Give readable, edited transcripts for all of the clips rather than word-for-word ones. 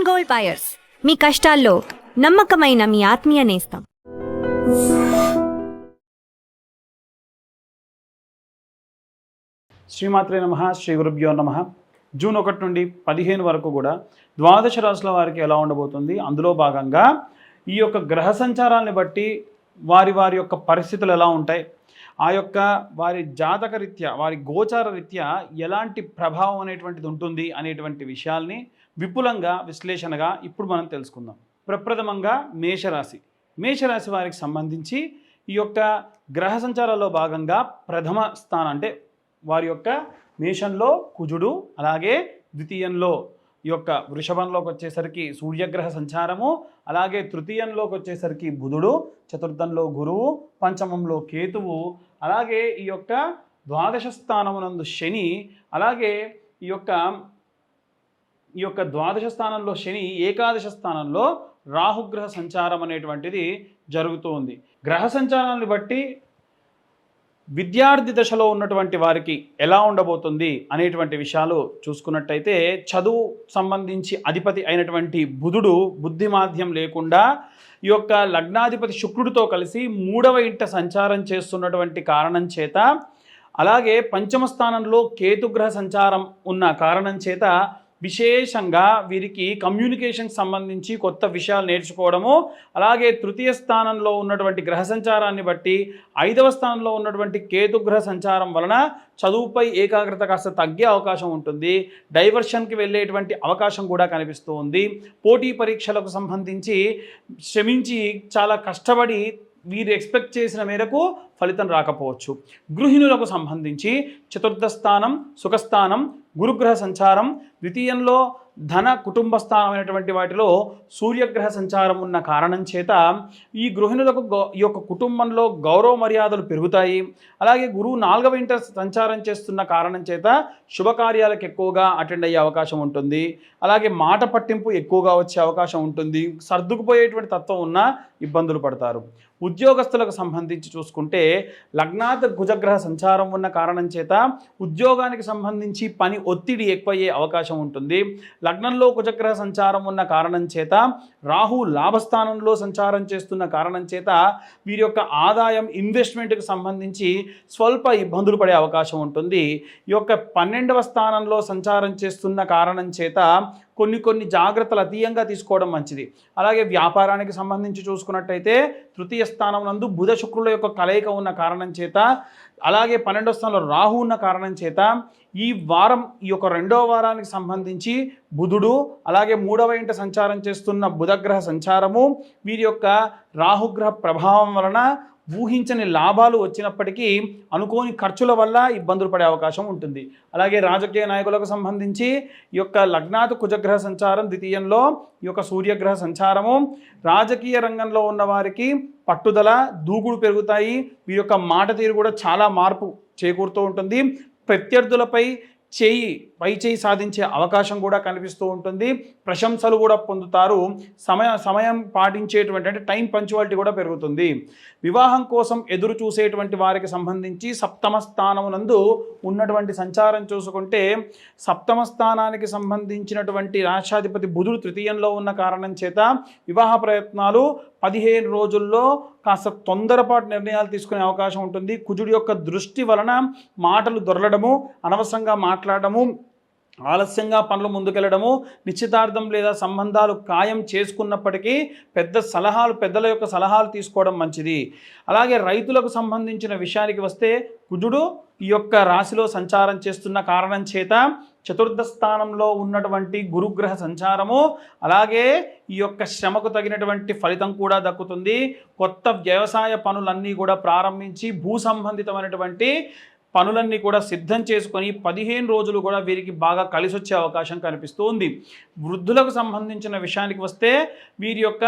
Gold buyers, మీ కష్టాల్లో నమ్మకమైన మీ ఆత్మీయ నేస్తం. శ్రీమాత్రే నమః. శ్రీ గురుభ్యో నమః. జూన్ 1 నుండి 15 వరకు కూడా ద్వాదశ రాశుల వారికి ఎలా ఉండబోతుంది, అందులో భాగంగా ఈ యొక్క గ్రహ సంచారాన్ని బట్టి వారి వారి యొక్క పరిస్థితులు ఎలా ఉంటాయి, ఆ యొక్క వారి జాతక రీత్యా వారి గోచార రీత్యా ఎలాంటి ప్రభావం అనేటువంటిది ఉంటుంది అనేటువంటి విషయాల్ని విపులంగా విశ్లేషణగా ఇప్పుడు మనం తెలుసుకుందాం. ప్రప్రథమంగా మేషరాశి వారికి సంబంధించి ఈ యొక్క గ్రహ సంచారాల్లో భాగంగా ప్రథమ స్థానం అంటే వారి యొక్క మేషంలో కుజుడు, అలాగే ద్వితీయంలో ఈ యొక్క వృషభంలోకి వచ్చేసరికి సూర్యగ్రహ సంచారము, అలాగే తృతీయంలోకి వచ్చేసరికి బుధుడు, చతుర్థంలో గురువు, పంచమంలో కేతువు, అలాగే ఈ యొక్క ద్వాదశ స్థానమునందు శని, అలాగే ఈ యొక్క ద్వాదశ స్థానంలో శని, ఏకాదశ స్థానంలో రాహుగ్రహ సంచారం అనేటువంటిది జరుగుతూ ఉంది. గ్రహ సంచారాన్ని బట్టి విద్యార్థి దశలో ఉన్నటువంటి వారికి ఎలా ఉండబోతుంది అనేటువంటి విషయాలు చూసుకున్నట్టయితే, చదువు సంబంధించి అధిపతి అయినటువంటి బుధుడు బుద్ధిమాధ్యం లేకుండా ఈ యొక్క లగ్నాధిపతి శుక్రుడితో కలిసి 3వ ఇంట సంచారం చేస్తున్నటువంటి కారణం చేత, అలాగే పంచమ స్థానంలో కేతుగ్రహ సంచారం ఉన్న కారణం చేత విశేషంగా వీరికి కమ్యూనికేషన్ సంబంధించి కొత్త విషయాలు నేర్చుకోవడము, అలాగే తృతీయ స్థానంలో ఉన్నటువంటి గ్రహ సంచారాన్ని బట్టి 5వ స్థానంలో ఉన్నటువంటి కేతుగ్రహ సంచారం వలన చదువుపై ఏకాగ్రత కాస్త తగ్గే అవకాశం ఉంటుంది. డైవర్షన్కి వెళ్ళేటువంటి అవకాశం కూడా కనిపిస్తూ ఉంది. పోటీ పరీక్షలకు సంబంధించి శ్రమించి చాలా కష్టపడి వీరు ఎక్స్పెక్ట్ చేసిన మేరకు ఫలితం రాకపోవచ్చు. గృహిణులకు సంబంధించి చతుర్థ స్థానం సుఖస్థానం, గురుగ్రహ సంచారం, ద్వితీయంలో ధన కుటుంబ స్థానమైనటువంటి వాటిలో సూర్యగ్రహ సంచారం ఉన్న కారణం చేత ఈ గృహిణులకు ఈ యొక్క కుటుంబంలో గౌరవ మర్యాదలు పెరుగుతాయి. అలాగే గురువు 4వ ఇంట సంచారం చేస్తున్న కారణం చేత శుభకార్యాలకు ఎక్కువగా అటెండ్ అయ్యే అవకాశం ఉంటుంది. అలాగే మాట పట్టింపు ఎక్కువగా వచ్చే అవకాశం ఉంటుంది. సర్దుకుపోయేటువంటి తత్వం ఉన్న ఇబ్బందులు పడతారు. ఉద్యోగస్తులకు సంబంధించి చూసుకుంటే లగ్నాత్ కుజగ్రహ సంచారం ఉన్న కారణం చేత ఉద్యోగానికి సంబంధించి పని ఒత్తిడి ఎక్కువయ్యే అవకాశం ఉంటుంది. లగ్నంలో కుజగ్రహ సంచారం ఉన్న కారణం చేత రాహు లాభస్థానంలో సంచారం చేస్తున్న కారణం చేత వీరి యొక్క ఆదాయం ఇన్వెస్ట్మెంట్కి సంబంధించి స్వల్ప ఇబ్బందులు పడే అవకాశం ఉంటుంది. ఈ యొక్క 12వ స్థానంలో సంచారం చేస్తున్న కారణం చేత కొన్ని జాగ్రత్తలు అతీయంగా తీసుకోవడం మంచిది. అలాగే వ్యాపారానికి సంబంధించి చూసుకున్నట్టయితే తృతీయ స్థానం నందు బుధ శుక్రుల యొక్క కలయిక ఉన్న కారణం చేత, అలాగే 12వ స్థానంలో రాహు ఉన్న కారణం చేత ఈ వారం ఈ యొక్క 2వ వారానికి సంబంధించి బుధుడు, అలాగే 3వ ఇంట సంచారం చేస్తున్న బుధగ్రహ సంచారము వీరి యొక్క రాహుగ్రహ ప్రభావం వలన ఊహించని లాభాలు వచ్చినప్పటికీ అనుకోని ఖర్చుల వల్ల ఇబ్బందులు పడే అవకాశం ఉంటుంది. అలాగే రాజకీయ నాయకులకు సంబంధించి ఈ యొక్క లగ్నాత్ కుజగ్రహ సంచారం, ద్వితీయంలో ఈ యొక్క సూర్యగ్రహ సంచారము రాజకీయ రంగంలో ఉన్న వారికి పట్టుదల, దూకుడు పెరుగుతాయి. వీరి యొక్క మాట తీరు కూడా చాలా మార్పు చేకూరుతూ ఉంటుంది. ప్రత్యర్థులపై పై చేయి సాధించే అవకాశం కూడా కనిపిస్తూ ఉంటుంది. ప్రశంసలు కూడా పొందుతారు. సమయం పాటించేటువంటి అంటే టైం పంచువాలిటీ కూడా పెరుగుతుంది. వివాహం కోసం ఎదురు చూసేటువంటి వారికి సంబంధించి 7వ స్థానమునందు ఉన్నటువంటి సంచారం చూసుకుంటే, 7వ స్థానానికి సంబంధించినటువంటి రాష్ట్రాధిపతి బుధుడు తృతీయంలో ఉన్న కారణం చేత వివాహ ప్రయత్నాలు 15 రోజుల్లో కాస్త తొందరపాటు నిర్ణయాలు తీసుకునే అవకాశం ఉంటుంది. కుజుడి యొక్క దృష్టి వలన మాటలు దొరలడము, అనవసరంగా మాట్లాడడము, ఆలస్యంగా పనులు ముందుకెళ్లడము, నిశ్చితార్థం లేదా సంబంధాలు ఖాయం చేసుకున్నప్పటికీ పెద్దల యొక్క సలహాలు తీసుకోవడం మంచిది. అలాగే రైతులకు సంబంధించిన విషయానికి వస్తే కుజుడు ఈ యొక్క రాశిలో సంచారం చేస్తున్న కారణం చేత చతుర్థ స్థానంలో ఉన్నటువంటి గురుగ్రహ సంచారము, అలాగే ఈ యొక్క శ్రమకు తగినటువంటి ఫలితం కూడా దక్కుతుంది. కొత్త వ్యవసాయ పనులన్నీ కూడా ప్రారంభించి భూ సంబంధితమైనటువంటి పనులన్నీ కూడా సిద్ధం చేసుకొని 15 రోజులు కూడా వీరికి బాగా కలిసి వచ్చే అవకాశం కనిపిస్తూ ఉంది. వృద్ధులకు సంబంధించిన విషయానికి వస్తే వీరి యొక్క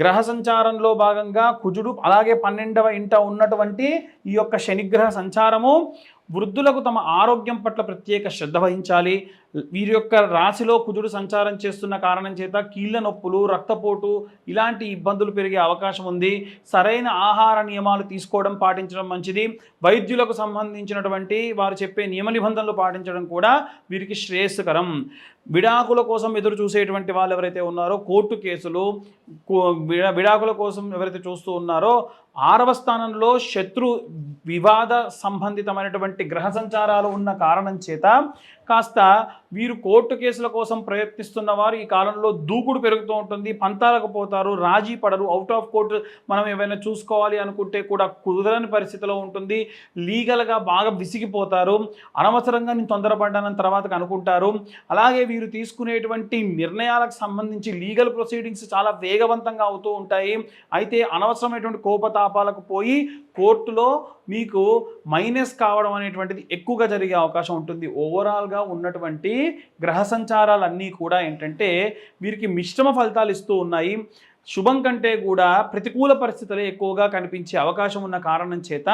గ్రహ సంచారంలో భాగంగా కుజుడు, అలాగే 12వ ఇంట ఉన్నటువంటి ఈ యొక్క శనిగ్రహ సంచారము వృద్ధులకు తమ ఆరోగ్యం పట్ల ప్రత్యేక శ్రద్ధ వహించాలి. వీరి యొక్క రాశిలో కుజుడు సంచారం చేస్తున్న కారణం చేత కీళ్ళ నొప్పులు, రక్తపోటు ఇలాంటి ఇబ్బందులు పెరిగే అవకాశం ఉంది. సరైన ఆహార నియమాలు తీసుకోవడం పాటించడం మంచిది. వైద్యులకు సంబంధించినటువంటి వారు చెప్పే నియమ నిబంధనలు పాటించడం కూడా వీరికి శ్రేయస్కరం. విడాకుల కోసం ఎదురు చూసేటువంటి వాళ్ళు ఎవరైతే ఉన్నారో, కోర్టు కేసులు, విడాకుల కోసం ఎవరైతే చూస్తూ ఉన్నారో, 6వ స్థానంలో శత్రు వివాద సంబంధితమైనటువంటి గ్రహ సంచారాలు ఉన్న కారణం చేత కాస్త వీరు కోర్టు కేసుల కోసం ప్రయత్నిస్తున్న వారు ఈ కాలంలో దూకుడు పెరుగుతూ ఉంటుంది. పంతాలకు పోతారు, రాజీ పడరు. అవుట్ ఆఫ్ కోర్టు మనం ఏమైనా చూసుకోవాలి అనుకుంటే కూడా కుదరని పరిస్థితిలో ఉంటుంది. లీగల్గా బాగా విసిగిపోతారు. అనవసరంగా నేను తొందరపడ్డానని తర్వాత అనుకుంటారు. అలాగే వీరు తీసుకునేటువంటి నిర్ణయాలకు సంబంధించి లీగల్ ప్రొసీడింగ్స్ చాలా వేగవంతంగా అవుతూ ఉంటాయి. అయితే అనవసరమైనటువంటి కోపతాపాలకు పోయి కోర్టులో మీకు మైనస్ కావడం అనేటువంటిది ఎక్కువగా జరిగే అవకాశం ఉంటుంది. ఓవరాల్గా ఉన్నటువంటి గ్రహ సంచారాలన్నీ కూడా ఏంటంటే వీరికి మిశ్రమ ఫలితాలు ఇస్తూ ఉన్నాయి. శుభం కంటే కూడా ప్రతికూల పరిస్థితులే ఎక్కువగా కనిపించే అవకాశం ఉన్న కారణం చేత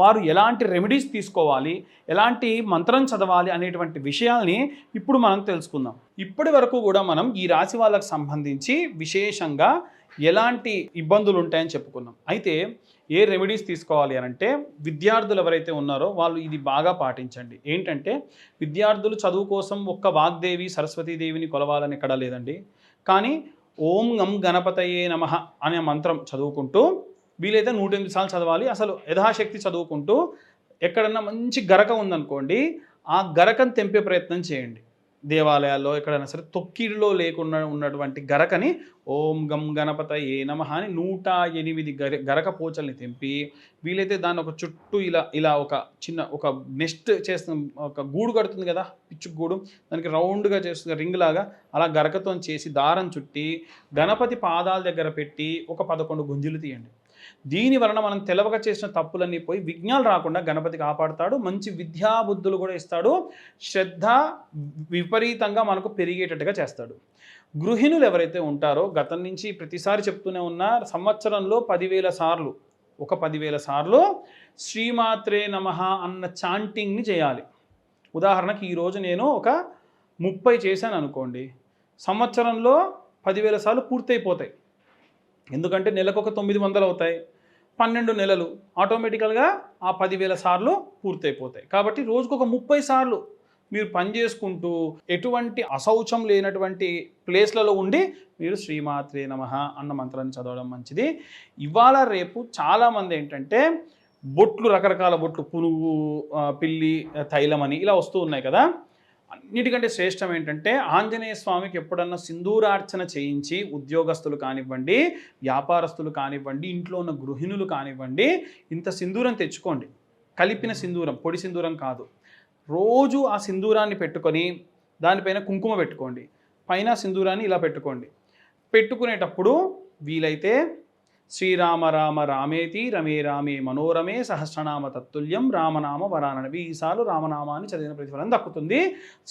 వారు ఎలాంటి రెమెడీస్ తీసుకోవాలి, ఎలాంటి మంత్రం చదవాలి అనేటువంటి విషయాల్ని ఇప్పుడు మనం తెలుసుకుందాం. ఇప్పటి వరకు కూడా మనం ఈ రాశి వాళ్ళకు సంబంధించి విశేషంగా ఎలాంటి ఇబ్బందులు ఉంటాయని చెప్పుకున్నాం. అయితే ఏ రెమెడీస్ తీసుకోవాలి అని అంటే, విద్యార్థులు ఎవరైతే ఉన్నారో వాళ్ళు ఇది బాగా పాటించండి. ఏంటంటే విద్యార్థులు చదువు కోసం ఒక్క వాగ్దేవి సరస్వతీదేవిని కొలవాలని ఎక్కడా లేదండి. కానీ ఓం గం గణపతయే నమః అనే మంత్రం చదువుకుంటూ, వీలైతే 108 సార్లు చదవాలి. అసలు యథాశక్తి చదువుకుంటూ ఎక్కడన్నా మంచి గరక ఉందనుకోండి, ఆ గరకను తెంపే ప్రయత్నం చేయండి. దేవాలయాల్లో ఎక్కడైనా సరే తొక్కిడిలో లేకుండా ఉన్నటువంటి గరకని ఓం గం గణపతయే నమః అని 108 గరక పోచల్ని తెంపి, వీలైతే దాన్ని ఒక చుట్టూ ఇలా ఒక చిన్న ఒక నెస్ట్ చేస్తున్న ఒక గూడు కడుతుంది కదా, పిచ్చు గూడు, దానికి రౌండ్గా చేస్తుంది రింగ్ లాగా, అలా గరకతో చేసి దారం చుట్టి గణపతి పాదాల దగ్గర పెట్టి ఒక 11 గుంజులు తీయండి. దీని వలన మనం తెలవక చేసిన తప్పులన్నీ పోయి విఘ్నాలు రాకుండా గణపతి కాపాడుతాడు. మంచి విద్యాబుద్ధులు కూడా ఇస్తాడు. శ్రద్ధ విపరీతంగా మనకు పెరిగేటట్టుగా చేస్తాడు. గృహిణులు ఎవరైతే ఉంటారో, గతం నుంచి ప్రతిసారి చెప్తూనే ఉన్న, సంవత్సరంలో 10,000 సార్లు, ఒక 10,000 సార్లు శ్రీమాత్రే నమః అన్న చాంటింగ్ని చేయాలి. ఉదాహరణకి ఈరోజు నేను ఒక 30 చేశాను అనుకోండి, సంవత్సరంలో 10,000 సార్లు పూర్తయిపోతాయి. ఎందుకంటే నెలకు ఒక 900 అవుతాయి. 12 నెలలు ఆటోమేటికల్గా ఆ 10,000 సార్లు పూర్తయిపోతాయి. కాబట్టి రోజుకు ఒక 30 సార్లు మీరు పని చేసుకుంటూ ఎటువంటి అశౌచం లేనటువంటి ప్లేస్లలో ఉండి మీరు శ్రీమాత్రే నమః అన్న మంత్రాన్ని చదవడం మంచిది. ఇవాళ రేపు చాలామంది ఏంటంటే బొట్లు, రకరకాల బొట్లు, పునుగు, పిల్లి, తైలం అని ఇలా వస్తూ ఉన్నాయి కదా. అన్నిటికంటే శ్రేష్టం ఏంటంటే ఆంజనేయ స్వామికి ఎప్పుడన్నా సింధూరార్చన చేయించి, ఉద్యోగస్తులు కానివ్వండి, వ్యాపారస్తులు కానివ్వండి, ఇంట్లో ఉన్న గృహిణులు కానివ్వండి, ఇంత సింధూరం తెచ్చుకోండి. కలిపిన సింధూరం, పొడి సింధూరం కాదు. రోజు ఆ సింధూరాన్ని పెట్టుకొని దానిపైన కుంకుమ పెట్టుకోండి, పైన సింధూరాన్ని ఇలా పెట్టుకోండి. పెట్టుకునేటప్పుడు వీలైతే శ్రీరామ రామ రామేతి రమే రామే మనోరమే సహస్రనామ తత్తుల్యం రామనామ వరానవి, ఈసార్లు రామనామాన్ని చదివిన ప్రతిఫలం దక్కుతుంది.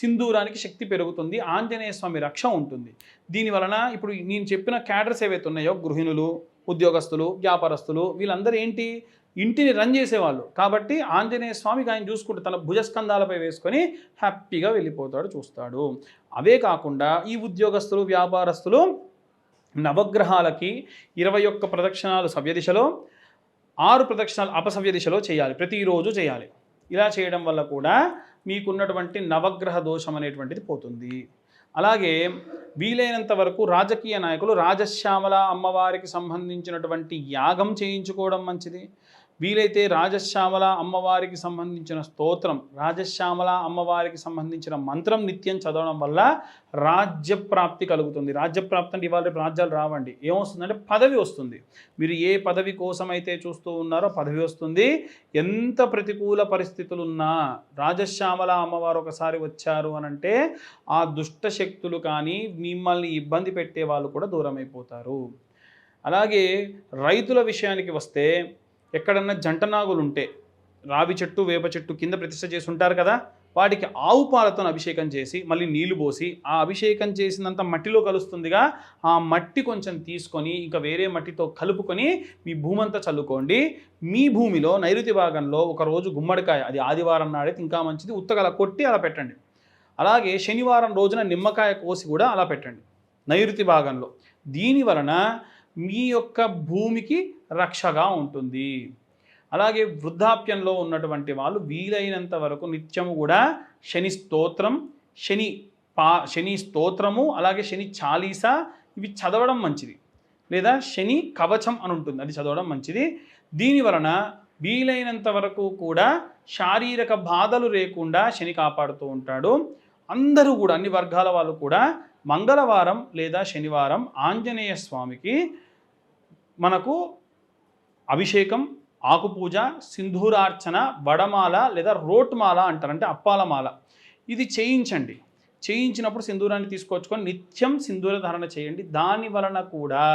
సింధూరానికి శక్తి పెరుగుతుంది. ఆంజనేయ స్వామి రక్ష ఉంటుంది. దీనివలన ఇప్పుడు నేను చెప్పిన క్యాడర్స్ ఏవైతే ఉన్నాయో, గృహిణులు, ఉద్యోగస్తులు, వ్యాపారస్తులు, వీళ్ళందరూ ఏంటి, ఇంటిని రన్ చేసేవాళ్ళు. కాబట్టి ఆంజనేయ స్వామికి ఆయన చూసుకుంటూ తన భుజస్కంధాలపై వేసుకొని హ్యాపీగా వెళ్ళిపోతాడు, చూస్తాడు. అవే కాకుండా ఈ ఉద్యోగస్తులు, వ్యాపారస్తులు నవగ్రహాలకి 21 ప్రదక్షిణాలు సవ్య దిశలో, 6 ప్రదక్షిణాలు అపసవ్య దిశలో చేయాలి. ప్రతిరోజు చేయాలి. ఇలా చేయడం వల్ల కూడా మీకున్నటువంటి నవగ్రహ దోషం అనేటువంటిది పోతుంది. అలాగే వీలైనంత వరకు రాజకీయ నాయకులు రాజశ్యామల అమ్మవారికి సంబంధించినటువంటి యాగం చేయించుకోవడం మంచిది. వీలైతే రాజశ్యామల అమ్మవారికి సంబంధించిన స్తోత్రం, రాజశ్యామల అమ్మవారికి సంబంధించిన మంత్రం నిత్యం చదవడం వల్ల రాజ్యప్రాప్తి కలుగుతుంది. రాజ్యప్రాప్తి అంటే ఇవాళ రేపు రాజ్యాలు రావండి. ఏమొస్తుందంటే పదవి వస్తుంది. మీరు ఏ పదవి కోసం అయితే చూస్తూ ఉన్నారో పదవి వస్తుంది. ఎంత ప్రతికూల పరిస్థితులున్నా రాజశ్యామల అమ్మవారు ఒకసారి వచ్చారు అనంటే ఆ దుష్ట శక్తులు కానీ మిమ్మల్ని ఇబ్బంది పెట్టే వాళ్ళు కూడా దూరం అయిపోతారు. అలాగే రైతుల విషయానికి వస్తే, ఎక్కడన్నా జంట నాగులు ఉంటే, రావి చెట్టు, వేప చెట్టు కింద ప్రతిష్ఠ చేసి ఉంటారు కదా, వాటికి ఆవు పాలతో అభిషేకం చేసి మళ్ళీ నీళ్లు పోసి ఆ అభిషేకం చేసినంత మట్టిలో కలుస్తుందిగా, ఆ మట్టి కొంచెం తీసుకొని ఇంకా వేరే మట్టితో కలుపుకొని మీ భూమంతా చల్లుకోండి. మీ భూమిలో నైరుతి భాగంలో ఒకరోజు గుమ్మడికాయ, అది ఆదివారం నాడైతే ఇంకా మంచిది, ఉత్తగా అలా కొట్టి అలా పెట్టండి. అలాగే శనివారం రోజున నిమ్మకాయ కోసి కూడా అలా పెట్టండి నైరుతి భాగంలో. దీని వలన మీ యొక్క భూమికి రక్షగా ఉంటుంది. అలాగే వృద్ధాప్యంలో ఉన్నటువంటి వాళ్ళు వీలైనంత వరకు నిత్యము కూడా శని స్తోత్రం, శని స్తోత్రము, అలాగే శని చాలీసా ఇవి చదవడం మంచిది. లేదా శని కవచం అని ఉంటుంది, అది చదవడం మంచిది. దీని వలన వీలైనంత వరకు కూడా శారీరక బాధలు లేకుండా శని కాపాడుతూ ఉంటాడు. అందరూ కూడా అన్ని వర్గాల వాళ్ళు కూడా మంగళవారం లేదా శనివారం ఆంజనేయ స్వామికి మనకు అభిషేకం, ఆకుపూజ, సింధూరార్చన, వడమాల లేదా రోట్మాల అంటారు, అంటే అప్పాలమాల, ఇది చేయించండి. చేయించినప్పుడు సింధూరాన్ని తీసుకొచ్చుకొని నిత్యం సింధూర ధారణ చేయండి. దాని వలన కూడా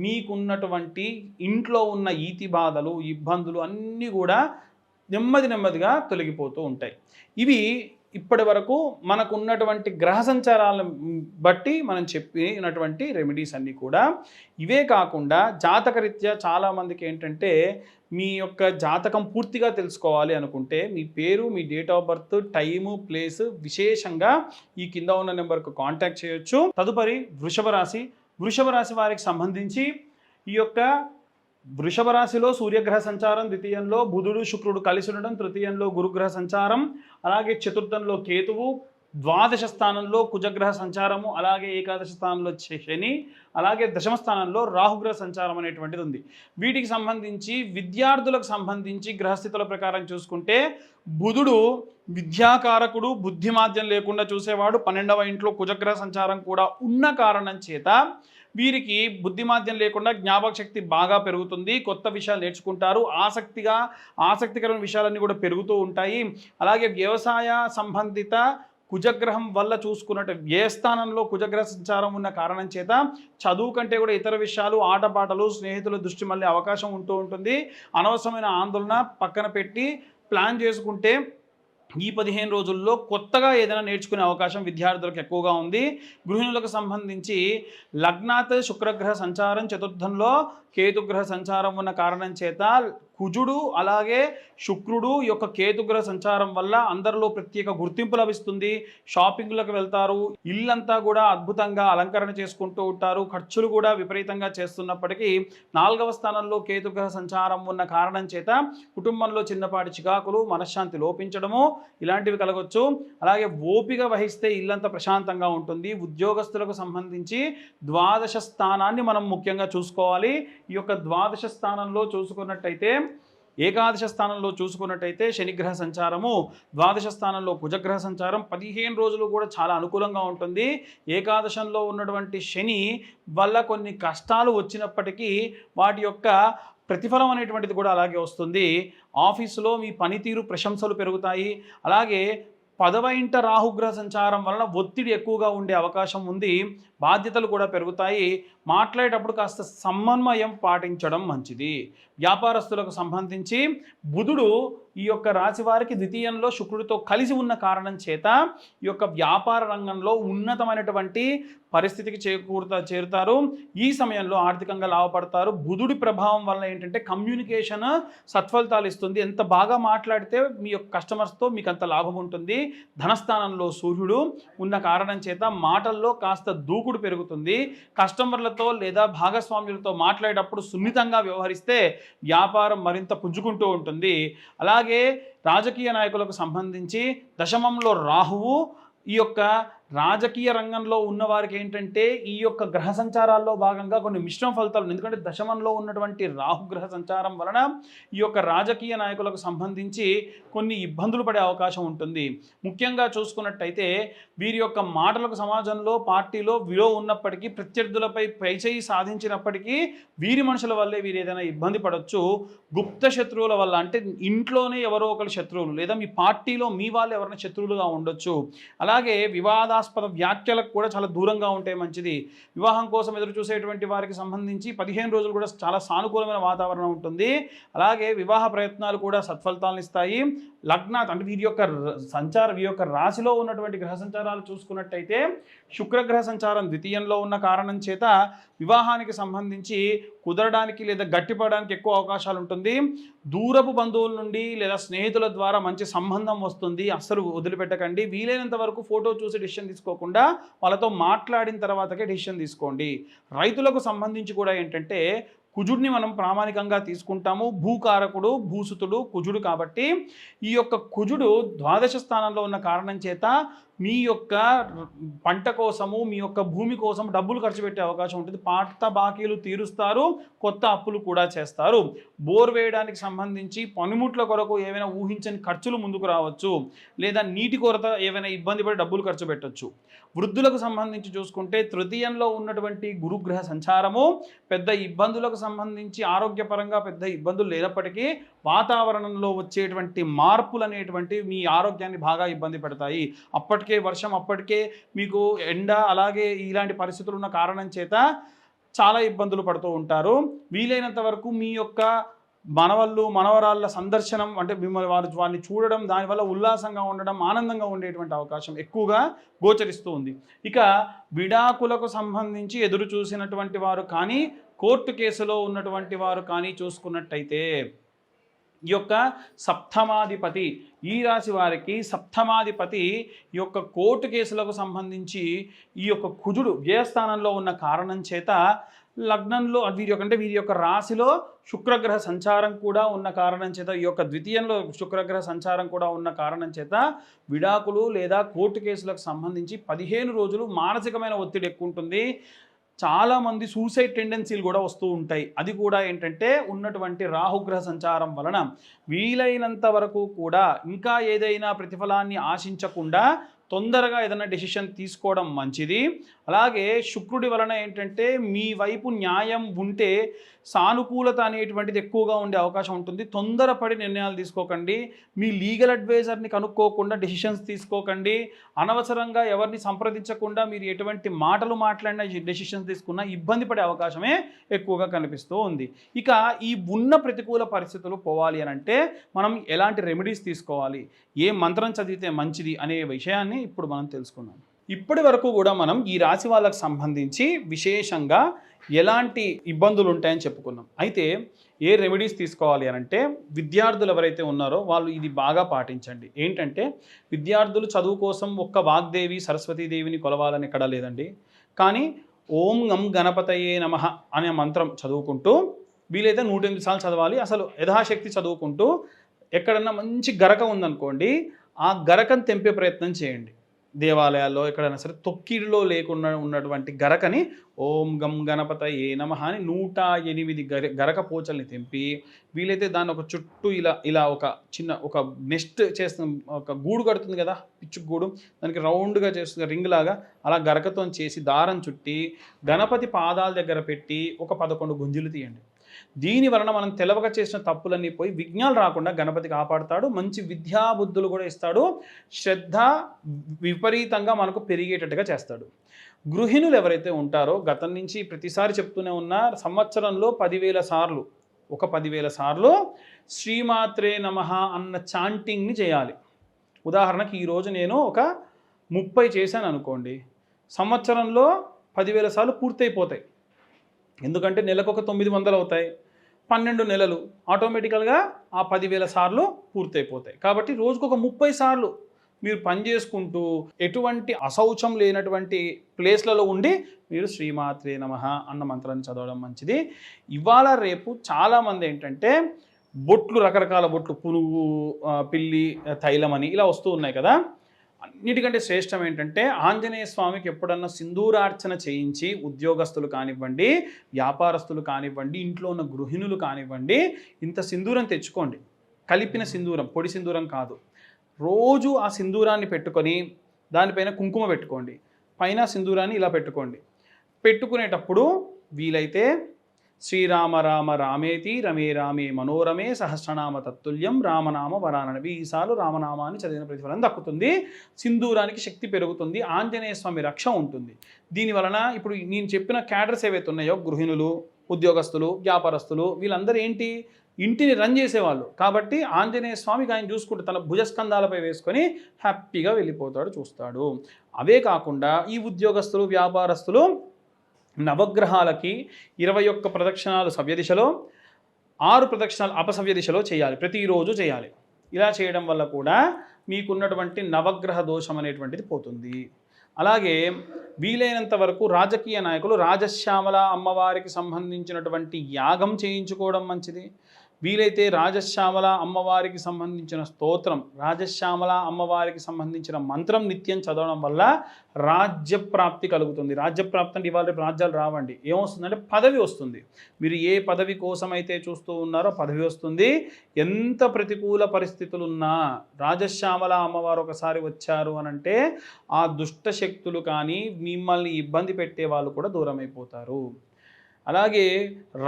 మీకున్నటువంటి ఇంట్లో ఉన్న ఈతి బాధలు, ఇబ్బందులు అన్నీ కూడా నెమ్మదిగా తొలగిపోతూ ఉంటాయి. ఇవి ఇప్పటి వరకు మనకు ఉన్నటువంటి గ్రహ సంచారాలను బట్టి మనం చెప్పినటువంటి రెమెడీస్ అన్నీ కూడా. ఇవే కాకుండా జాతకరీత్యా చాలామందికి ఏంటంటే మీ యొక్క జాతకం పూర్తిగా తెలుసుకోవాలి అనుకుంటే మీ పేరు, మీ date of birth, time, place విశేషంగా ఈ కింద ఉన్న నెంబర్కు కాంటాక్ట్ చేయొచ్చు. తదుపరి వృషభ రాశి. వృషభ రాశి వారికి సంబంధించి ఈ యొక్క వృషభ రాశిలో సూర్యగ్రహ సంచారం, ద్వితీయంలో బుధుడు శుక్రుడు కలిసి ఉండడం, తృతీయంలో గురుగ్రహ సంచారం, అలాగే చతుర్థంలో కేతువు, ద్వాదశ స్థానంలో కుజగ్రహ సంచారము, అలాగే ఏకాదశ స్థానంలో శని, అలాగే దశమ స్థానంలో రాహుగ్రహ సంచారం అనేటువంటిది ఉంది. వీటికి సంబంధించి విద్యార్థులకు సంబంధించి గ్రహస్థితుల ప్రకారం చూసుకుంటే బుధుడు విద్యాకారకుడు, బుద్ధిమాద్యం లేకుండా చూసేవాడు. 12వ ఇంట్లో కుజగ్రహ సంచారం కూడా ఉన్న కారణం చేత వీరికి బుద్ధిమాద్యం లేకుండా జ్ఞాపక శక్తి బాగా పెరుగుతుంది. కొత్త విషయాలు నేర్చుకుంటారు. ఆసక్తికరమైన విషయాలన్నీ కూడా పెరుగుతూ ఉంటాయి. అలాగే వ్యవసాయ సంబంధిత కుజగ్రహం వల్ల చూసుకున్నట్టు వ్యయస్థానంలో కుజగ్రహ సంచారం ఉన్న కారణం చేత చదువు కంటే కూడా ఇతర విషయాలు, ఆటపాటలు, స్నేహితుల దృష్టి మళ్ళీ అవకాశం ఉంటూ ఉంటుంది. అనవసరమైన ఆందోళన పక్కన పెట్టి ప్లాన్ చేసుకుంటే ఈ 15 రోజుల్లో కొత్తగా ఏదైనా నేర్చుకునే అవకాశం విద్యార్థులకు ఎక్కువగా ఉంది. గృహిణులకు సంబంధించి లగ్నాత్ శుక్రగ్రహ సంచారం, చతుర్థంలో కేతుగ్రహ సంచారం ఉన్న కారణం చేత కుజుడు అలాగే శుక్రుడు యొక్క కేతుగ్రహ సంచారం వల్ల అందరిలో ప్రత్యేక గుర్తింపు లభిస్తుంది. షాపింగ్లకు వెళ్తారు, ఇల్లంతా కూడా అద్భుతంగా అలంకరణ చేసుకుంటూ ఉంటారు. ఖర్చులు కూడా విపరీతంగా చేస్తున్నప్పటికీ 4వ స్థానంలో కేతుగ్రహ సంచారం ఉన్న కారణం చేత కుటుంబంలో చిన్నపాటి చికాకులు, మనశ్శాంతి లోపించడము ఇలాంటివి కలగవచ్చు. అలాగే ఓపిక వహిస్తే ఇల్లంతా ప్రశాంతంగా ఉంటుంది. ఉద్యోగస్తులకు సంబంధించి ద్వాదశ స్థానాన్ని మనం ముఖ్యంగా చూసుకోవాలి. ఈ యొక్క ద్వాదశ స్థానంలో చూసుకున్నట్టయితే, ఏకాదశ స్థానంలో చూసుకున్నట్టయితే శనిగ్రహ సంచారము, ద్వాదశ స్థానంలో కుజగ్రహ సంచారం 15 రోజులు కూడా చాలా అనుకూలంగా ఉంటుంది. ఏకాదశంలో ఉన్నటువంటి శని వల్ల కొన్ని కష్టాలు వచ్చినప్పటికీ వాటి యొక్క ప్రతిఫలం అనేటువంటిది కూడా అలాగే వస్తుంది. ఆఫీసులో మీ పనితీరు, ప్రశంసలు పెరుగుతాయి. అలాగే 10వ ఇంట రాహుగ్రహ సంచారం వలన ఒత్తిడి ఎక్కువగా ఉండే అవకాశం ఉంది. బాధ్యతలు కూడా పెరుగుతాయి. మాట్లాడేటప్పుడు కాస్త సమన్వయం పాటించడం మంచిది. వ్యాపారస్తులకు సంబంధించి బుధుడు ఈ యొక్క రాశి వారికి ద్వితీయంలో శుక్రుడితో కలిసి ఉన్న కారణం చేత ఈ యొక్క వ్యాపార రంగంలో ఉన్నతమైనటువంటి పరిస్థితికి చేరుతారు. ఈ సమయంలో ఆర్థికంగా లాభపడతారు. బుధుడి ప్రభావం వల్ల ఏంటంటే కమ్యూనికేషన్ సత్ఫలితాలు ఇస్తుంది. ఎంత బాగా మాట్లాడితే మీ యొక్క కస్టమర్స్తో మీకు అంత లాభం ఉంటుంది. ధనస్థానంలో సూర్యుడు ఉన్న కారణం చేత మాటల్లో కాస్త దూకుడు పెరుగుతుంది. కస్టమర్లతో లేదా భాగస్వామ్యులతో మాట్లాడేటప్పుడు సున్నితంగా వ్యవహరిస్తే వ్యాపారం మరింత పుంజుకుంటూ ఉంటుంది. అలాగే రాజకీయ నాయకులకు సంబంధించి దశమంలో రాహువు ఈ యొక్క రాజకీయ రంగంలో ఉన్నవారికి ఏంటంటే ఈ యొక్క గ్రహ సంచారాల్లో భాగంగా కొన్ని మిశ్రమ ఫలితాలు, ఎందుకంటే దశమంలో ఉన్నటువంటి రాహుగ్రహ సంచారం వలన ఈ యొక్క రాజకీయ నాయకులకు సంబంధించి కొన్ని ఇబ్బందులు పడే అవకాశం ఉంటుంది. ముఖ్యంగా చూసుకున్నట్టయితే వీరి యొక్క మాటలకు సమాజంలో, పార్టీలో విలువ ఉన్నప్పటికీ, ప్రత్యర్థులపై పైచేయి సాధించినప్పటికీ వీరి మనుషుల వల్లే వీరు ఏదైనా ఇబ్బంది పడవచ్చు. గుప్త శత్రువుల వల్ల, అంటే ఇంట్లోనే ఎవరో ఒకరు శత్రువులు లేదా మీ పార్టీలో మీ వాళ్ళు ఎవరైనా శత్రువులుగా ఉండొచ్చు. అలాగే వివాదాలు వివాదాస్పద వ్యాఖ్యలకు కూడా చాలా దూరంగా ఉంటే మంచిది. వివాహం కోసం ఎదురు చూసేటువంటి వారికి సంబంధించి 15 రోజులు కూడా చాలా సానుకూలమైన వాతావరణం ఉంటుంది. అలాగే వివాహ ప్రయత్నాలు కూడా సత్ఫలితాలను ఇస్తాయి. లగ్నాత్ అంటే వీరి యొక్క రాశిలో ఉన్నటువంటి గ్రహ సంచారాలు చూసుకున్నట్టయితే శుక్రగ్రహ సంచారం ద్వితీయంలో ఉన్న కారణం చేత వివాహానికి సంబంధించి కుదరడానికి లేదా గట్టిపడడానికి ఎక్కువ అవకాశాలు ఉంటుంది. దూరపు బంధువుల నుండి లేదా స్నేహితుల ద్వారా మంచి సంబంధం వస్తుంది. అస్సలు వదిలిపెట్టకండి. వీలైనంత వరకు ఫోటో చూసి డిసిషన్ తీసుకోకుండా వాళ్ళతో మాట్లాడిన తర్వాతకే డిసిషన్ తీసుకోండి. రైతులకు సంబంధించి కూడా ఏంటంటే కుజుడిని మనం ప్రామాణికంగా తీసుకుంటాము. భూకారకుడు భూసుతుడు కుజుడు కాబట్టి ఈ యొక్క కుజుడు ద్వాదశ స్థానంలో ఉన్న కారణం చేత మీ యొక్క పంట కోసము మీ యొక్క భూమి కోసం డబ్బులు ఖర్చు పెట్టే అవకాశం ఉంటుంది. పాత బాకీలు తీరుస్తారు, కొత్త అప్పులు కూడా చేస్తారు. బోర్ వేయడానికి సంబంధించి పనిముట్ల కొరకు ఏవైనా ఊహించని ఖర్చులు ముందుకు రావచ్చు, లేదా నీటి కొరత ఏవైనా ఇబ్బంది పడి డబ్బులు ఖర్చు పెట్టవచ్చు. వృద్ధులకు సంబంధించి చూసుకుంటే తృతీయంలో ఉన్నటువంటి గురుగ్రహ సంచారము పెద్ద ఇబ్బందులకు సంబంధించి ఆరోగ్యపరంగా పెద్ద ఇబ్బందులు లేనప్పటికీ వాతావరణంలో వచ్చేటువంటి మార్పులు అనేటువంటివి మీ ఆరోగ్యాన్ని బాగా ఇబ్బంది పెడతాయి. అప్పటికే వర్షం, అప్పటికే మీకు ఎండ, అలాగే ఇలాంటి పరిస్థితులు ఉన్న కారణం చేత చాలా ఇబ్బందులు పడుతూ ఉంటారు. వీలైనంత వరకు మీ యొక్క మనవళ్ళు మనవరాళ్ళ సందర్శనం అంటే మిమ్మల్ని వారిని చూడడం, దానివల్ల ఉల్లాసంగా ఉండడం, ఆనందంగా ఉండేటువంటి అవకాశం ఎక్కువగా గోచరిస్తూ ఉంది. ఇక విడాకులకు సంబంధించి ఎదురు చూసినటువంటి వారు కానీ, కోర్టు కేసులో ఉన్నటువంటి వారు కానీ చూసుకున్నట్టయితే ఈ యొక్క సప్తమాధిపతి, ఈ రాశి వారికి సప్తమాధిపతి ఈ యొక్క కోర్టు కేసులకు సంబంధించి ఈ యొక్క కుజుడు వ్యయస్థానంలో ఉన్న కారణం చేత లగ్నంలో వీరి యొక్క రాశిలో శుక్రగ్రహ సంచారం కూడా ఉన్న కారణం చేత, ఈ యొక్క ద్వితీయంలో శుక్రగ్రహ సంచారం కూడా ఉన్న కారణం చేత విడాకులు లేదా కోర్టు కేసులకు సంబంధించి 15 రోజులు మానసికమైన ఒత్తిడి ఎక్కువ ఉంటుంది. చాలామంది సూసైడ్ టెండెన్సీలు కూడా వస్తూ ఉంటాయి. అది కూడా ఏంటంటే ఉన్నటువంటి రాహుగ్రహ సంచారం వలన. వీలైనంత వరకు కూడా ఇంకా ఏదైనా ప్రతిఫలాన్ని ఆశించకుండా తొందరగా ఏదైనా డెసిషన్ తీసుకోవడం మంచిది. అలాగే శుక్రుడి వలన ఏంటంటే మీ వైపు న్యాయం ఉంటే సానుకూలత అనేటువంటిది ఎక్కువగా ఉండే అవకాశం ఉంటుంది. తొందరపడి నిర్ణయాలు తీసుకోకండి. మీ లీగల్ అడ్వైజర్ని కనుక్కోకుండా డెసిషన్స్ తీసుకోకండి. అనవసరంగా ఎవరిని సంప్రదించకుండా మీరు ఎటువంటి మాటలు మాట్లాడినా డెసిషన్స్ తీసుకున్నా ఇబ్బంది పడే అవకాశమే ఎక్కువగా కనిపిస్తూ ఉంది. ఇక ఈ ఉన్న ప్రతికూల పరిస్థితులు పోవాలి అని అంటే మనం ఎలాంటి రెమెడీస్ తీసుకోవాలి, ఏ మంత్రం చదివితే మంచిది అనే విషయాన్ని ఇప్పుడు మనం తెలుసుకున్నాం. ఇప్పటి వరకు కూడా మనం ఈ రాశి వాళ్ళకు సంబంధించి విశేషంగా ఎలాంటి ఇబ్బందులు ఉంటాయని చెప్పుకున్నాం. అయితే ఏ రెమెడీస్ తీసుకోవాలి అని అంటే విద్యార్థులు ఎవరైతే ఉన్నారో వాళ్ళు ఇది బాగా పాటించండి. ఏంటంటే విద్యార్థులు చదువు కోసం ఒక్క వాగ్దేవి సరస్వతీదేవిని కొలవాలని ఎక్కడా లేదండి. కానీ ఓం గం గణపతయే నమః అనే మంత్రం చదువుకుంటూ వీలైతే 108 సార్లు చదవాలి. అసలు యథాశక్తి చదువుకుంటూ ఎక్కడన్నా మంచి గరక ఉందనుకోండి, ఆ గరకను తెంపే ప్రయత్నం చేయండి. దేవాలయాల్లో ఎక్కడైనా సరే తొక్కిడిలో లేకుండా ఉన్నటువంటి గరకని ఓం గం గణపతయే నమః అని 108 గరక పోచల్ని తెంపి వీలైతే దాన్ని ఒక చుట్టూ ఇలా ఒక నెస్ట్ చేస్తున్న ఒక గూడు కడుతుంది కదా, పిచ్చు గూడు, దానికి రౌండ్గా చేస్తుంది రింగ్ లాగా, అలా గరకతో చేసి దారం చుట్టి గణపతి పాదాల దగ్గర పెట్టి ఒక 11 గుంజులు తీయండి. దీని వలన మనం తెలవక చేసిన తప్పులన్నీ పోయి విఘ్నాలు రాకుండా గణపతి కాపాడుతాడు. మంచి విద్యాబుద్ధులు కూడా ఇస్తాడు. శ్రద్ధ విపరీతంగా మనకు పెరిగేటట్టుగా చేస్తాడు. గృహిణులు ఎవరైతే ఉంటారో గతం నుంచి ప్రతిసారి చెప్తూనే ఉన్న సంవత్సరంలో 10,000 సార్లు 10,000 సార్లు శ్రీమాత్రే నమః అన్న చాంటింగ్ని చేయాలి. ఉదాహరణకి ఈరోజు నేను ఒక 30 చేశాను అనుకోండి, సంవత్సరంలో 10,000 సార్లు పూర్తయిపోతాయి. ఎందుకంటే నెలకు ఒక 900 అవుతాయి, 12 నెలలు ఆటోమేటికల్గా ఆ 10,000 సార్లు పూర్తయిపోతాయి. కాబట్టి రోజుకు ఒక 30 సార్లు మీరు పని చేసుకుంటూ ఎటువంటి అశౌచం లేనటువంటి ప్లేస్లలో ఉండి మీరు శ్రీమాత్రే నమః అన్న మంత్రాన్ని చదవడం మంచిది. ఇవాళ రేపు చాలామంది ఏంటంటే బొట్లు, రకరకాల బొట్లు, పునుగు, పిల్లి, తైలం అని ఇలా వస్తూ ఉన్నాయి కదా. అన్నిటికంటే శ్రేష్టం ఏంటంటే ఆంజనేయ స్వామికి ఎప్పుడన్నా సింధూరార్చన చేయించి ఉద్యోగస్తులు కానివ్వండి, వ్యాపారస్తులు కానివ్వండి, ఇంట్లో ఉన్న గృహిణులు కానివ్వండి, ఇంత సింధూరం తెచ్చుకోండి. కలిపిన సింధూరం, పొడి సింధూరం కాదు. రోజు ఆ సింధూరాన్ని పెట్టుకొని దానిపైన కుంకుమ పెట్టుకోండి, పైన సింధూరాన్ని ఇలా పెట్టుకోండి. పెట్టుకునేటప్పుడు వీలైతే శ్రీరామ రామ రామేతి రమే రామే మనోరమే సహస్రనామ తత్తుల్యం రామనామ వరానవి. ఈసార్లు రామనామాన్ని చదివిన ప్రతిఫలం దక్కుతుంది. సింధూరానికి శక్తి పెరుగుతుంది. ఆంజనేయ స్వామి రక్ష ఉంటుంది. దీనివలన ఇప్పుడు నేను చెప్పిన క్యాడర్స్ ఏవైతే ఉన్నాయో, గృహిణులు, ఉద్యోగస్తులు, వ్యాపారస్తులు, వీళ్ళందరూ ఏంటి, ఇంటిని రన్ చేసేవాళ్ళు. కాబట్టి ఆంజనేయ స్వామికి ఆయన చూసుకుంటూ తన భుజస్కంధాలపై వేసుకొని హ్యాపీగా వెళ్ళిపోతాడు, చూస్తాడు. అవే కాకుండా ఈ ఉద్యోగస్తులు, వ్యాపారస్తులు నవగ్రహాలకి 21 ప్రదక్షిణాలు సవ్యదిశలో, 6 ప్రదక్షిణాలు అపసవ్య దిశలో చేయాలి, ప్రతిరోజు చేయాలి. ఇలా చేయడం వల్ల కూడా మీకున్నటువంటి నవగ్రహ దోషం అనేటువంటిది పోతుంది. అలాగే వీలైనంత వరకు రాజకీయ నాయకులు రాజశ్యామల అమ్మవారికి సంబంధించినటువంటి యాగం చేయించుకోవడం మంచిది. వీలైతే రాజశ్యామల అమ్మవారికి సంబంధించిన స్తోత్రం, రాజశ్యామల అమ్మవారికి సంబంధించిన మంత్రం నిత్యం చదవడం వల్ల రాజ్యప్రాప్తి కలుగుతుంది. రాజ్యప్రాప్తి అంటే ఇవాళ రేపు రాజ్యాలు రావండి. ఏమొస్తుందంటే పదవి వస్తుంది. మీరు ఏ పదవి కోసం అయితే చూస్తూ ఉన్నారో పదవి వస్తుంది. ఎంత ప్రతికూల పరిస్థితులున్నా రాజశ్యామల అమ్మవారు ఒకసారి వచ్చారు అనంటే ఆ దుష్ట శక్తులు కానీ మిమ్మల్ని ఇబ్బంది పెట్టే వాళ్ళు కూడా దూరం అయిపోతారు. అలాగే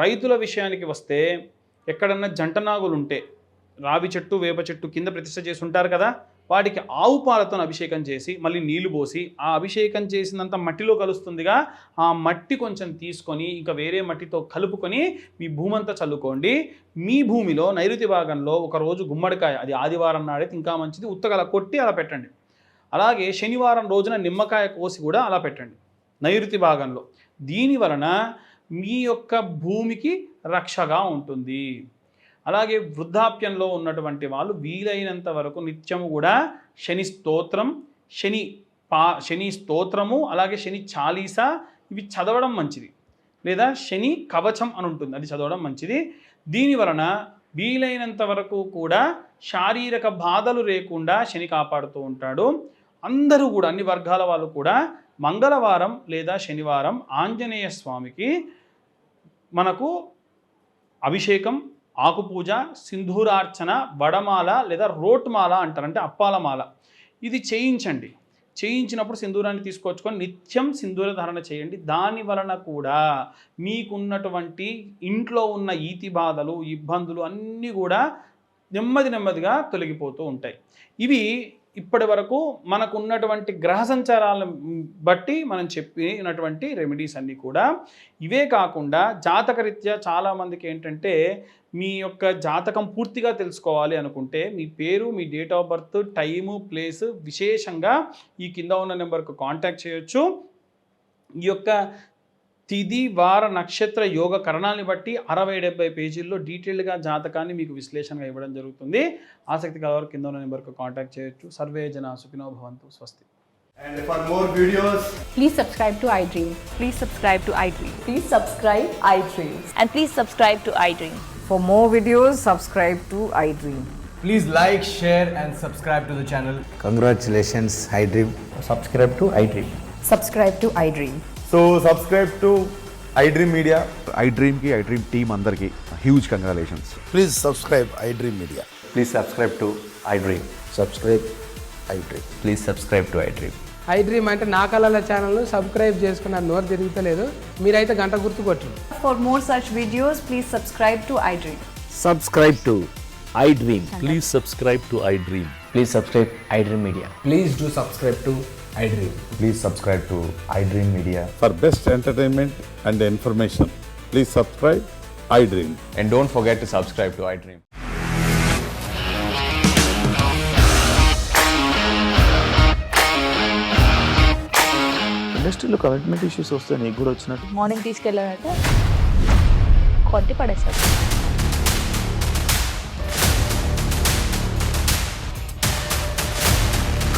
రైతుల విషయానికి వస్తే, ఎక్కడన్నా జంటనాగులు ఉంటే రావి చెట్టు, వేప చెట్టు కింద ప్రతిష్ఠ చేసి ఉంటారు కదా, వాటికి ఆవు పాలతో అభిషేకం చేసి మళ్ళీ నీళ్లు పోసి ఆ అభిషేకం చేసినంత మట్టిలో కలుస్తుందిగా, ఆ మట్టి కొంచెం తీసుకొని ఇంకా వేరే మట్టితో కలుపుకొని మీ భూమంతా చల్లుకోండి. మీ భూమిలో నైరుతి భాగంలో ఒకరోజు గుమ్మడికాయ, అది ఆదివారం నాడైతే ఇంకా మంచిది, ఉత్తగా అలా కొట్టి అలా పెట్టండి. అలాగే శనివారం రోజున నిమ్మకాయ కోసి కూడా అలా పెట్టండి నైరుతి భాగంలో. దీని వలన మీ యొక్క భూమికి రక్షగా ఉంటుంది. అలాగే వృద్ధాప్యంలో ఉన్నటువంటి వాళ్ళు వీలైనంత వరకు నిత్యము కూడా శని స్తోత్రం, శని స్తోత్రము, అలాగే శని చాలీసా ఇవి చదవడం మంచిది. లేదా శని కవచం అని ఉంటుంది, అది చదవడం మంచిది. దీని వలన వీలైనంత వరకు కూడా శారీరక బాధలు లేకుండా శని కాపాడుతూ ఉంటాడు. అందరూ కూడా, అన్ని వర్గాల వాళ్ళు కూడా మంగళవారం లేదా శనివారం ఆంజనేయ స్వామికి మనకు అభిషేకం, ఆకుపూజ, సింధూరార్చన, వడమాల లేదా రోట్మాల అంటారు, అంటే అప్పాలమాల, ఇది చేయించండి. చేయించినప్పుడు సింధూరాన్ని తీసుకొచ్చుకొని నిత్యం సింధూర ధారణ చేయండి. దాని వలన కూడా మీకున్నటువంటి ఇంట్లో ఉన్న ఈతి బాధలు, ఇబ్బందులు అన్నీ కూడా నెమ్మదిగా తొలగిపోతూ ఉంటాయి. ఇవి ఇప్పటి వరకు మనకు ఉన్నటువంటి గ్రహ సంచారాలను బట్టి మనం చెప్పినటువంటి రెమెడీస్ అన్నీ కూడా. ఇవే కాకుండా జాతకరీత్యా చాలామందికి ఏంటంటే, మీ యొక్క జాతకం పూర్తిగా తెలుసుకోవాలి అనుకుంటే మీ పేరు, మీ date of birth, time, place విశేషంగా ఈ కింద ఉన్న నెంబర్కు కాంటాక్ట్ చేయొచ్చు. ఈ యొక్క తిథి, వార, నక్షత్ర, యోగ కరణాలని బట్టి 60-70 పేజీల్లో డీటెయిల్డ్గా జాతకాన్ని మీకు విశ్లేషణగా ఇవ్వడం జరుగుతుంది. ఆసక్తి కలవారు కింద ఉన్న నెంబర్కు కాంటాక్ట్ చేయొచ్చు. సర్వే జన సుఖినో భవంతు. స్వస్తి. And for more videos, please subscribe to iDream. Please subscribe to iDream. Please subscribe iDream. And please subscribe to iDream. For more videos, subscribe to iDream. please like, share and subscribe to the channel. Congratulations, iDream. Subscribe to iDream. Subscribe to iDream. So subscribe to iDream Media. iDream team andarki huge congratulations. Please subscribe iDream Media. Please subscribe to iDream. Subscribe iDream. Please subscribe to iDream. iDream అంటే నా కళల ఛానల్ను subscribe చేసుకున్న నోరు తిరుగుతలేదు, మీరైతే గంట గుర్తు కొట్టండి. For more such videos, please subscribe to iDream. Subscribe to iDream. Please subscribe to iDream. Please subscribe iDream Media. Please do subscribe to iDream. Please subscribe to iDream Media. For best entertainment and information, please subscribe iDream. And don't forget to subscribe to iDream. ఇండస్ట్రీలో commitment issues వస్తే నీకు కూడా వచ్చినట్టు. Morning తీసుకెళ్ళారంటే కొట్టి పడేశారు.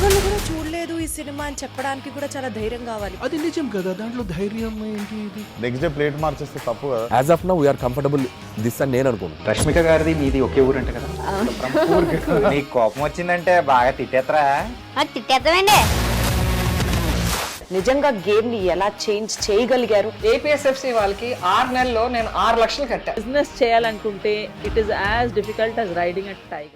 వాళ్ళు కూడా చూడలేదు ఈ సినిమా అని చెప్పడానికి కూడా చాలా ధైర్యం కావాలి. అది నిజం కదా, దాంట్లో ధైర్యం ఏంటి? ఇది నెక్స్ట్ డే ప్లేట్ మార్చేస్తే తప్పు కదా. As of now, we are comfortable this అని నేను అనుకుంటున్నాను. రష్మిక గారిది మీది ఒకే ఊరు అంటే కదా. నీకు కోపం వచ్చిందంటే బాగా తిట్టేత్తరా? తిట్టేద్దామండి. నిజంగా గేమ్ ని ఎలా చేంజ్ చేయగలిగారు? APSFC వాళ్ళకి 6 నెలల్లో నేను 6 లక్షలు కట్టా. బిజినెస్ చేయాలనుకుంటే it is as difficult as riding a tiger.